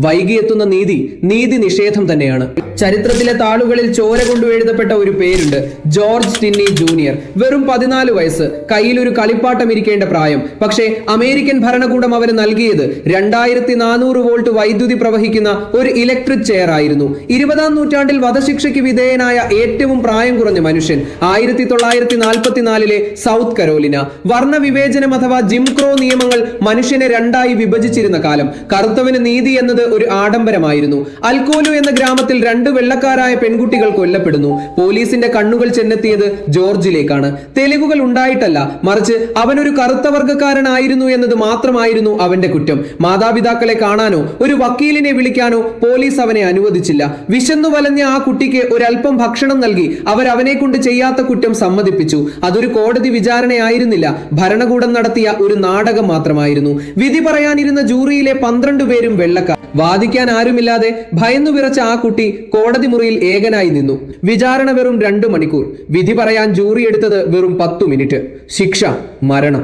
വൈകിയെത്തുന്ന നീതി നിഷേധം തന്നെയാണ്. ചരിത്രത്തിലെ താളുകളിൽ ചോര കൊണ്ടു എഴുതപ്പെട്ട ഒരു പേരുണ്ട്, ജോർജ് ടിന്നി ജൂനിയർ. വെറും 14 വയസ്സ്, കയ്യിലൊരു കളിപ്പാട്ടം ഇരിക്കേണ്ട പ്രായം. പക്ഷേ അമേരിക്കൻ ഭരണകൂടം അവന് നൽകിയത് 2400 വോൾട്ട് വൈദ്യുതി പ്രവഹിക്കുന്ന ഒരു ഇലക്ട്രിക് ചെയർ ആയിരുന്നു. 20-ാം നൂറ്റാണ്ടിൽ വധശിക്ഷയ്ക്ക് വിധേയനായ ഏറ്റവും പ്രായം കുറഞ്ഞ മനുഷ്യൻ. 1944-ലെ സൗത്ത് കരോലിന. വർണ്ണവിവേചനം അഥവാ ജിം ക്രോ നിയമങ്ങൾ മനുഷ്യനെ രണ്ടായി വിഭജിച്ചിരുന്ന കാലം. കറുത്തവന് നീതി എന്നത് ഒരു ആഡംബരമായിരുന്നു. അൽക്കോലു എന്ന ഗ്രാമത്തിൽ 2 വെള്ളക്കാരായ പെൺകുട്ടികൾ കൊല്ലപ്പെടുന്നു. പോലീസിന്റെ കണ്ണുകൾ ചെന്നെത്തിയത് ജോർജിലേക്കാണ്. തെളിവുകൾ ഉണ്ടായിട്ടല്ല, മറിച്ച് അവനൊരു കറുത്ത വർഗ്ഗക്കാരനായിരുന്നു എന്നത് മാത്രമായിരുന്നു അവന്റെ കുറ്റം. മാതാപിതാക്കളെ കാണാനോ ഒരു വക്കീലിനെ വിളിക്കാനോ പോലീസ് അവനെ അനുവദിച്ചില്ല. വിശന്നു വലഞ്ഞ ആ കുട്ടിക്ക് ഒരൽപ്പം ഭക്ഷണം നൽകി അവനെ കൊണ്ട് ചെയ്യാത്ത കുറ്റം സമ്മതിപ്പിച്ചു. അതൊരു കോടതി വിചാരണയായിരുന്നില്ല, ഭരണകൂടം നടത്തിയ ഒരു നാടകം മാത്രമായിരുന്നു. വിധി പറയാനിരുന്ന ജൂറിയിലെ 12 പേരും വെള്ളക്കാർ. വാദിക്കാൻ ആരുമില്ലാതെ ഭയന്നു വിറച്ച ആ കുട്ടി കോടതി മുറിയിൽ ഏകനായി നിന്നു. വിചാരണ വെറും 2 മണിക്കൂർ. വിധി പറയാൻ ജൂറി എടുത്തത് വെറും 10 മിനിറ്റ്. ശിക്ഷ മരണം.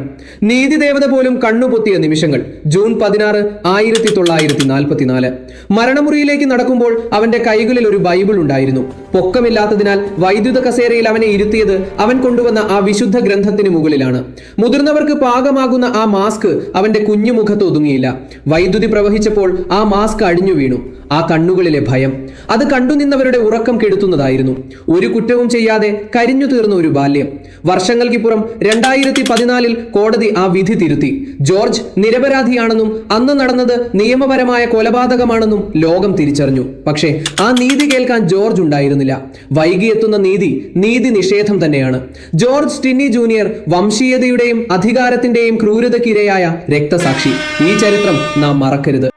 നീതിദേവത പോലും കണ്ണുപൊത്തിയ നിമിഷങ്ങൾ. ജൂൺ 16, 1944. മരണമുറിയിലേക്ക് നടക്കുമ്പോൾ അവന്റെ കൈകളിൽ ഒരു ബൈബിൾ ഉണ്ടായിരുന്നു. പൊക്കമില്ലാത്തതിനാൽ വൈദ്യുത കസേരയിൽ അവനെ ഇരുത്തിയത് അവൻ കൊണ്ടുവന്ന ആ വിശുദ്ധ ഗ്രന്ഥത്തിന് മുകളിലാണ്. മുതിർന്നവർക്ക് പാകമാകുന്ന ആ മാസ്ക് അവന്റെ കുഞ്ഞു മുഖത്ത് ഒതുങ്ങിയില്ല. വൈദ്യുതി പ്രവഹിച്ചപ്പോൾ ആ മാസ്ക് അടിഞ്ഞു വീണു. ആ കണ്ണുകളിലെ ഭയം അത് കണ്ടുനിന്നവരുടെ ഉറക്കം കെടുത്തുന്നതായിരുന്നു. ഒരു കുറ്റവും ചെയ്യാതെ കരിഞ്ഞു തീർന്ന ഒരു ബാല്യം. വർഷങ്ങൾക്കിപ്പുറം 2014 കോടതി ആ വിധി തിരുത്തി. ജോർജ് നിരപരാധിയാണെന്നും അന്ന് നടന്നത് നിയമപരമായ കൊലപാതകമാണെന്നും ലോകം തിരിച്ചറിഞ്ഞു. പക്ഷേ ആ നീതി കേൾക്കാൻ ജോർജ് ഉണ്ടായിരുന്നില്ല. വൈകിയെത്തുന്ന നീതി നിഷേധം തന്നെയാണ്. ജോർജ് ടിന്നി ജൂനിയർ വംശീയതയുടെയും അധികാരത്തിന്റെയും ക്രൂരതയ്ക്കിരയായ രക്തസാക്ഷി. ഈ ചരിത്രം നാം മറക്കരുത്.